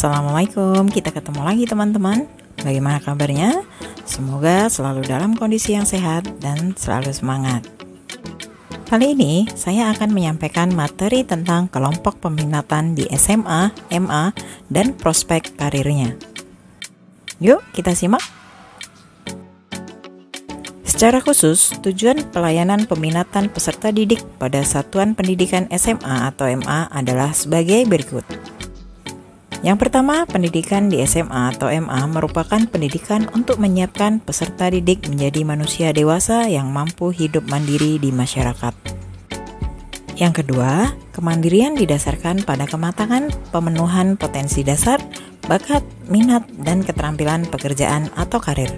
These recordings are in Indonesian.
Assalamualaikum, kita ketemu lagi teman-teman. Bagaimana kabarnya? Semoga selalu dalam kondisi yang sehat dan selalu semangat. Kali ini saya akan menyampaikan materi tentang kelompok peminatan di SMA, MA, dan prospek karirnya. Yuk kita simak. Secara khusus, tujuan pelayanan peminatan peserta didik pada satuan pendidikan SMA atau MA adalah sebagai berikut. Yang pertama, pendidikan di SMA atau MA merupakan pendidikan untuk menyiapkan peserta didik menjadi manusia dewasa yang mampu hidup mandiri di masyarakat. Yang kedua, kemandirian didasarkan pada kematangan pemenuhan potensi dasar, bakat, minat, dan keterampilan pekerjaan atau karir.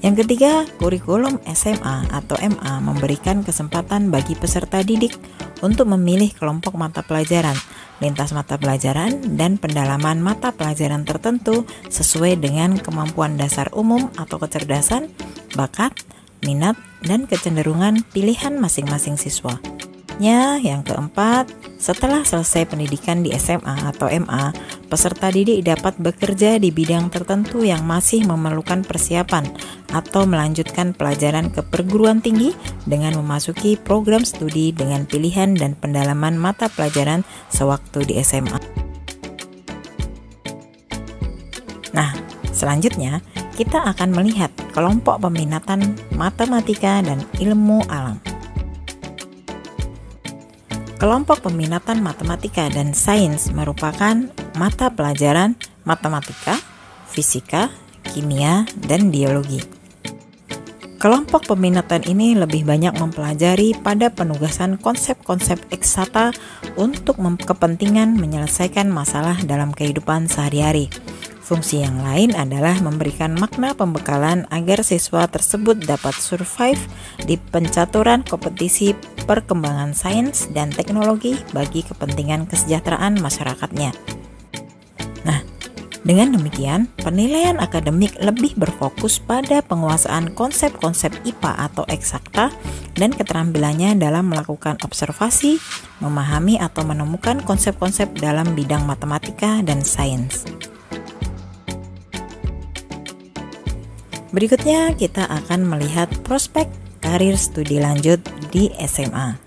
Yang ketiga, kurikulum SMA atau MA memberikan kesempatan bagi peserta didik untuk memilih kelompok mata pelajaran, lintas mata pelajaran, dan pendalaman mata pelajaran tertentu sesuai dengan kemampuan dasar umum atau kecerdasan, bakat, minat, dan kecenderungan pilihan masing-masing siswa. Yang keempat, setelah selesai pendidikan di SMA atau MA, peserta didik dapat bekerja di bidang tertentu yang masih memerlukan persiapan atau melanjutkan pelajaran ke perguruan tinggi dengan memasuki program studi dengan pilihan dan pendalaman mata pelajaran sewaktu di SMA. Nah, selanjutnya kita akan melihat kelompok peminatan matematika dan ilmu alam. Kelompok peminatan matematika dan sains merupakan mata pelajaran matematika, fisika, kimia, dan biologi. Kelompok peminatan ini lebih banyak mempelajari pada penugasan konsep-konsep eksakta untuk kepentingan menyelesaikan masalah dalam kehidupan sehari-hari. Fungsi yang lain adalah memberikan makna pembekalan agar siswa tersebut dapat survive di pencaturan kompetisi perkembangan sains dan teknologi bagi kepentingan kesejahteraan masyarakatnya. Nah, dengan demikian, penilaian akademik lebih berfokus pada penguasaan konsep-konsep IPA atau eksakta dan keterampilannya dalam melakukan observasi, memahami atau menemukan konsep-konsep dalam bidang matematika dan sains. Berikutnya kita akan melihat prospek karir studi lanjut di SMA.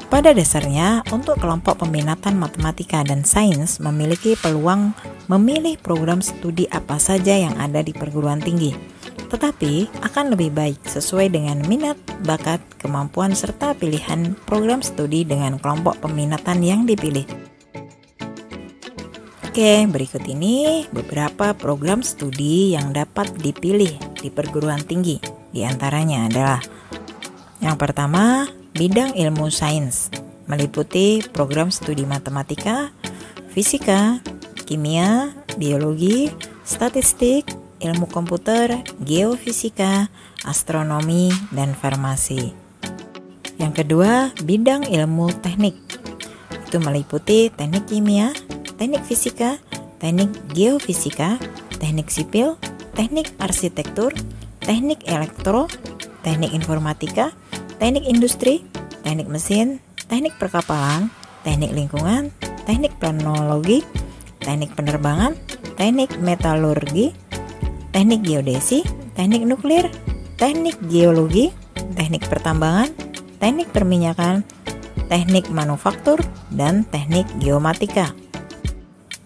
Pada dasarnya, untuk kelompok peminatan matematika dan sains memiliki peluang memilih program studi apa saja yang ada di perguruan tinggi, tetapi akan lebih baik sesuai dengan minat, bakat, kemampuan, serta pilihan program studi dengan kelompok peminatan yang dipilih. Oke, berikut ini beberapa program studi yang dapat dipilih di perguruan tinggi. Di antaranya adalah yang pertama, bidang ilmu sains, meliputi program studi matematika, fisika, kimia, biologi, statistik, ilmu komputer, geofisika, astronomi, dan farmasi. Yang kedua, bidang ilmu teknik, itu meliputi teknik kimia, teknik fisika, teknik geofisika, teknik sipil, teknik arsitektur, teknik elektro, teknik informatika, teknik industri, teknik mesin, teknik perkapalan, teknik lingkungan, teknik planologi, teknik penerbangan, teknik metalurgi, teknik geodesi, teknik nuklir, teknik geologi, teknik pertambangan, teknik perminyakan, teknik manufaktur, dan teknik geomatika.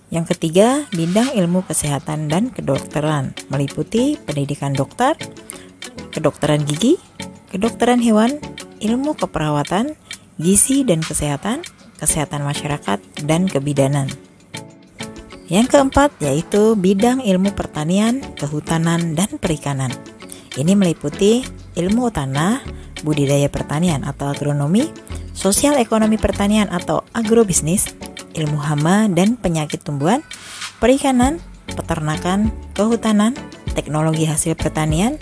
Yang ketiga, bidang ilmu kesehatan dan kedokteran, meliputi pendidikan dokter, kedokteran gigi, kedokteran hewan, ilmu keperawatan, gizi dan kesehatan, kesehatan masyarakat, dan kebidanan. Yang keempat, yaitu bidang ilmu pertanian, kehutanan, dan perikanan. Ini meliputi ilmu tanah, budidaya pertanian atau agronomi, sosial ekonomi pertanian atau agrobisnis, ilmu hama dan penyakit tumbuhan, perikanan, peternakan, kehutanan, teknologi hasil pertanian,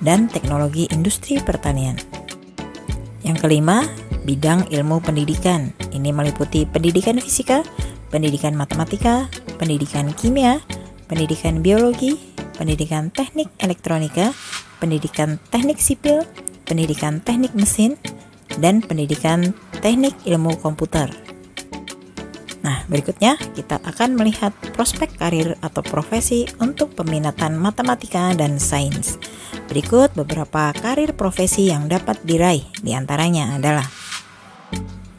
dan teknologi industri pertanian. Yang kelima, bidang ilmu pendidikan. Ini meliputi pendidikan fisika, pendidikan matematika, pendidikan kimia, pendidikan biologi, pendidikan teknik elektronika, pendidikan teknik sipil, pendidikan teknik mesin, dan pendidikan teknik ilmu komputer. Nah, Berikutnya, kita akan melihat prospek karir atau profesi untuk peminatan matematika dan sains. Berikut beberapa karir profesi yang dapat diraih, di antaranya adalah: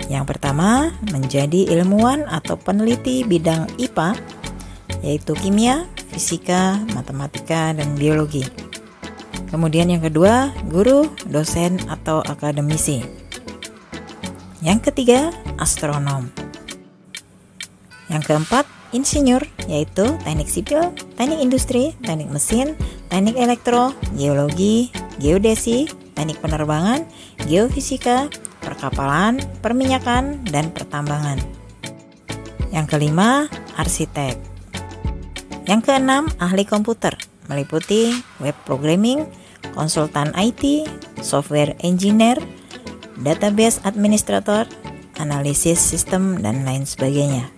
yang pertama, menjadi ilmuwan atau peneliti bidang IPA, yaitu kimia, fisika, matematika, dan biologi. Kemudian yang kedua, guru, dosen, atau akademisi. Yang ketiga, astronom. Yang keempat, insinyur, yaitu teknik sipil, teknik industri, teknik mesin, teknik elektro, geologi, geodesi, teknik penerbangan, geofisika, perkapalan, perminyakan, dan pertambangan. Yang kelima, arsitek. Yang keenam, ahli komputer, meliputi web programming, konsultan IT, software engineer, database administrator, analisis sistem, dan lain sebagainya.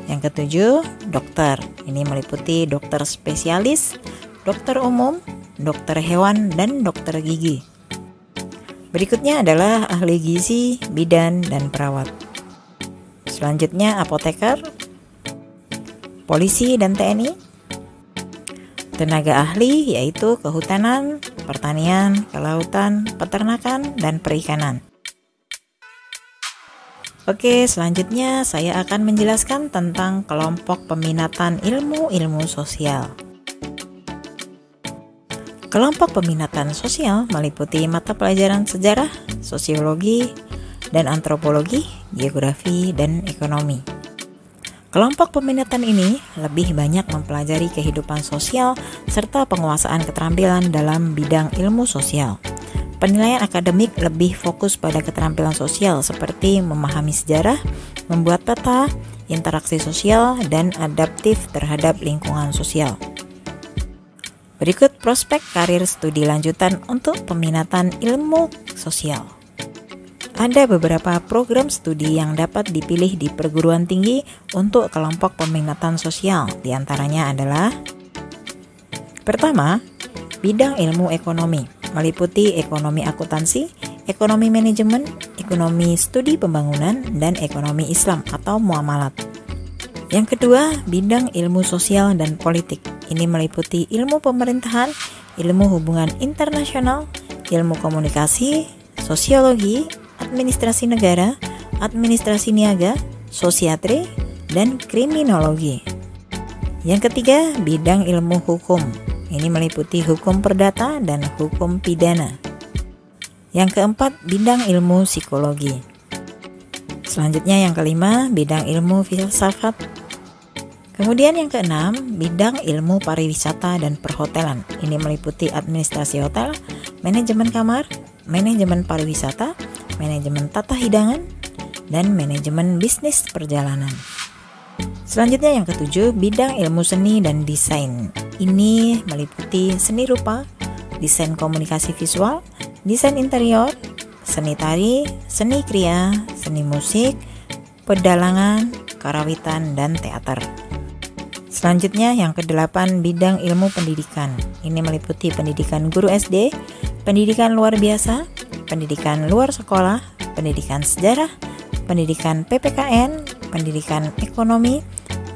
Yang ketujuh, dokter. Ini meliputi dokter spesialis, dokter umum, dokter hewan, dan dokter gigi. Berikutnya adalah ahli gizi, bidan, dan perawat. Selanjutnya apoteker, polisi dan TNI. Tenaga ahli yaitu kehutanan, pertanian, kelautan, peternakan, dan perikanan. Oke, selanjutnya saya akan menjelaskan tentang kelompok peminatan ilmu-ilmu sosial. Kelompok peminatan sosial meliputi mata pelajaran sejarah, sosiologi, dan antropologi, geografi, dan ekonomi. Kelompok peminatan ini lebih banyak mempelajari kehidupan sosial serta penguasaan keterampilan dalam bidang ilmu sosial. Penilaian akademik lebih fokus pada keterampilan sosial seperti memahami sejarah, membuat peta, interaksi sosial, dan adaptif terhadap lingkungan sosial. Berikut prospek karir studi lanjutan untuk peminatan ilmu sosial. Ada beberapa program studi yang dapat dipilih di perguruan tinggi untuk kelompok peminatan sosial. Di antaranya adalah: pertama, bidang ilmu ekonomi, meliputi ekonomi akuntansi, ekonomi manajemen, ekonomi studi pembangunan, dan ekonomi Islam atau muamalat. Yang kedua, bidang ilmu sosial dan politik. Ini meliputi ilmu pemerintahan, ilmu hubungan internasional, ilmu komunikasi, sosiologi, administrasi negara, administrasi niaga, sosiatri, dan kriminologi. Yang ketiga, bidang ilmu hukum. Ini meliputi hukum perdata dan hukum pidana. Yang keempat, bidang ilmu psikologi. Selanjutnya yang kelima, bidang ilmu filsafat. Kemudian yang keenam, bidang ilmu pariwisata dan perhotelan. Ini meliputi administrasi hotel, manajemen kamar, manajemen pariwisata, manajemen tata hidangan, dan manajemen bisnis perjalanan. Selanjutnya yang ketujuh, bidang ilmu seni dan desain. Ini meliputi seni rupa, desain komunikasi visual, desain interior, seni tari, seni kriya, seni musik, pedalangan, karawitan, dan teater. Selanjutnya yang kedelapan, bidang ilmu pendidikan. Ini meliputi pendidikan guru SD, pendidikan luar biasa, pendidikan luar sekolah, pendidikan sejarah, pendidikan PPKN, pendidikan ekonomi,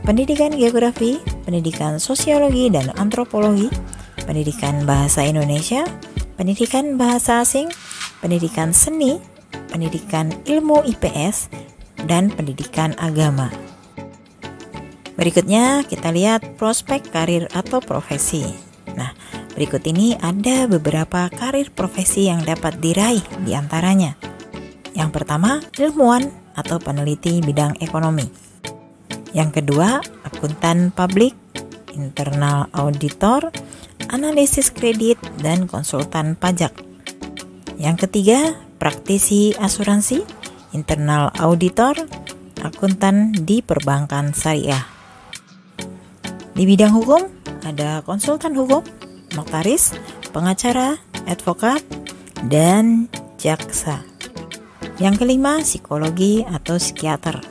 pendidikan geografi, pendidikan sosiologi dan antropologi, pendidikan bahasa Indonesia, pendidikan bahasa asing, pendidikan seni, pendidikan ilmu IPS, dan pendidikan agama. Berikutnya kita lihat prospek karir atau profesi. Nah, berikut ini ada beberapa karir profesi yang dapat diraih di antaranya. Yang pertama, ilmuwan atau peneliti bidang ekonomi. Yang kedua, akuntan publik, internal auditor, analisis kredit, dan konsultan pajak. Yang ketiga, praktisi asuransi, internal auditor, akuntan di perbankan syariah. Di bidang hukum, ada konsultan hukum, notaris, pengacara, advokat, dan jaksa. Yang kelima, psikologi atau psikiater.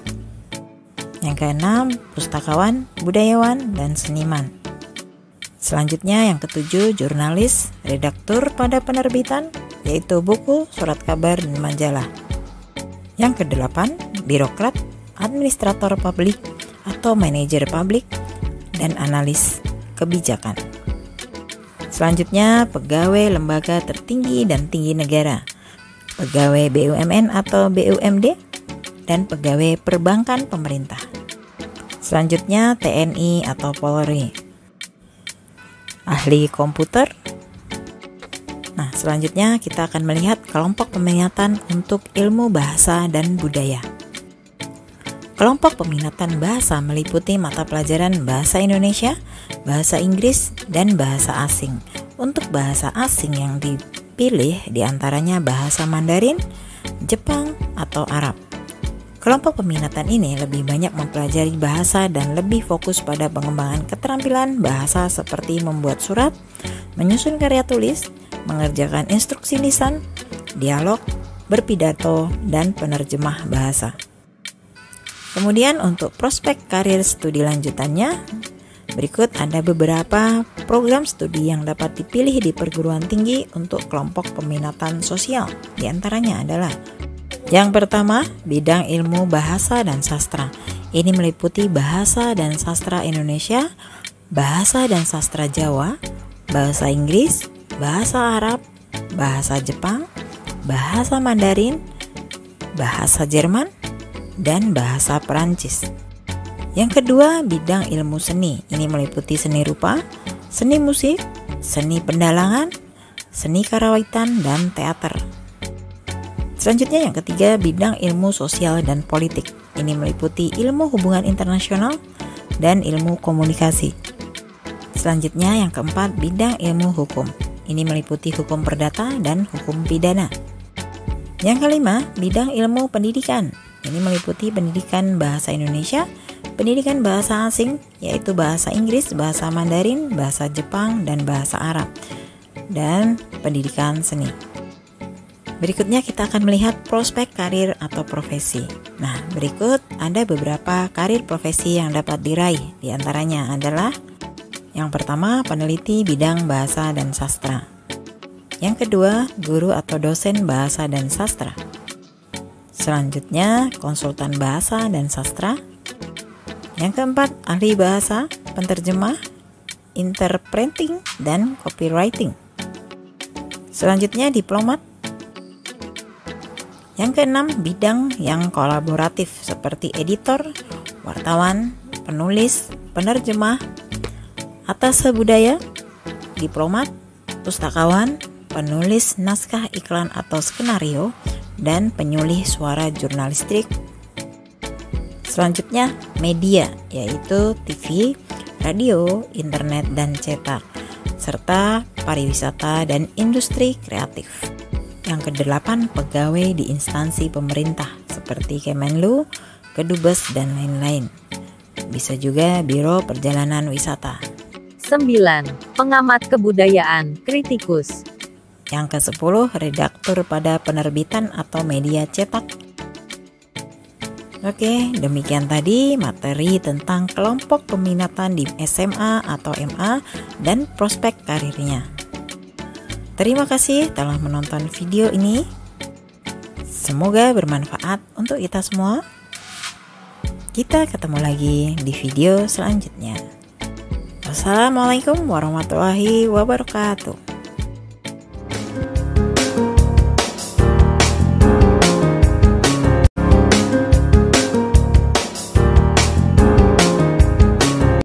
Yang keenam, pustakawan, budayawan, dan seniman. Selanjutnya yang ketujuh, jurnalis, redaktur pada penerbitan, yaitu buku, surat kabar, dan majalah. Yang kedelapan, birokrat administrator publik atau manajer publik, dan analis kebijakan. Selanjutnya, pegawai lembaga tertinggi dan tinggi negara, pegawai BUMN atau BUMD, dan pegawai perbankan pemerintah. Selanjutnya, TNI atau Polri, ahli komputer. Nah, selanjutnya kita akan melihat kelompok peminatan untuk ilmu bahasa dan budaya. Kelompok peminatan bahasa meliputi mata pelajaran bahasa Indonesia, bahasa Inggris, dan bahasa asing. Untuk bahasa asing yang dipilih diantaranya bahasa Mandarin, Jepang, atau Arab. Kelompok peminatan ini lebih banyak mempelajari bahasa dan lebih fokus pada pengembangan keterampilan bahasa seperti membuat surat, menyusun karya tulis, mengerjakan instruksi lisan, dialog, berpidato, dan penerjemah bahasa. Kemudian untuk prospek karir studi lanjutannya, berikut ada beberapa program studi yang dapat dipilih di perguruan tinggi untuk kelompok peminatan sosial. Di antaranya adalah yang pertama, bidang ilmu bahasa dan sastra. Ini meliputi bahasa dan sastra Indonesia, bahasa dan sastra Jawa, bahasa Inggris, bahasa Arab, bahasa Jepang, bahasa Mandarin, bahasa Jerman, dan bahasa Perancis. Yang kedua, bidang ilmu seni. Ini meliputi seni rupa, seni musik, seni pendalangan, seni karawitan, dan teater. Selanjutnya yang ketiga, bidang ilmu sosial dan politik. Ini meliputi ilmu hubungan internasional dan ilmu komunikasi. Selanjutnya yang keempat, bidang ilmu hukum. Ini meliputi hukum perdata dan hukum pidana. Yang kelima, bidang ilmu pendidikan. Ini meliputi pendidikan bahasa Indonesia, pendidikan bahasa asing, yaitu bahasa Inggris, bahasa Mandarin, bahasa Jepang, dan bahasa Arab, dan pendidikan seni. Berikutnya kita akan melihat prospek karir atau profesi. Nah, berikut ada beberapa karir profesi yang dapat diraih. Di antaranya adalah yang pertama, peneliti bidang bahasa dan sastra. Yang kedua, guru atau dosen bahasa dan sastra. Selanjutnya, konsultan bahasa dan sastra. Yang keempat, ahli bahasa, penterjemah, interpreting, dan copywriting. Selanjutnya, diplomat. Yang keenam, bidang yang kolaboratif seperti editor, wartawan, penulis, penerjemah, atase budaya, diplomat, pustakawan, penulis naskah iklan atau skenario, dan penyulih suara jurnalistik. Selanjutnya, media, yaitu TV, radio, internet, dan cetak, serta pariwisata dan industri kreatif. Yang kedelapan, pegawai di instansi pemerintah seperti Kemenlu, Kedubes, dan lain-lain. Bisa juga Biro Perjalanan Wisata. 9. Pengamat kebudayaan, kritikus. Yang ke-10, redaktur pada penerbitan atau media cetak. Oke, demikian tadi materi tentang kelompok peminatan di SMA atau MA dan prospek karirnya. Terima kasih telah menonton video ini. Semoga bermanfaat untuk kita semua. Kita ketemu lagi di video selanjutnya. Wassalamualaikum warahmatullahi wabarakatuh.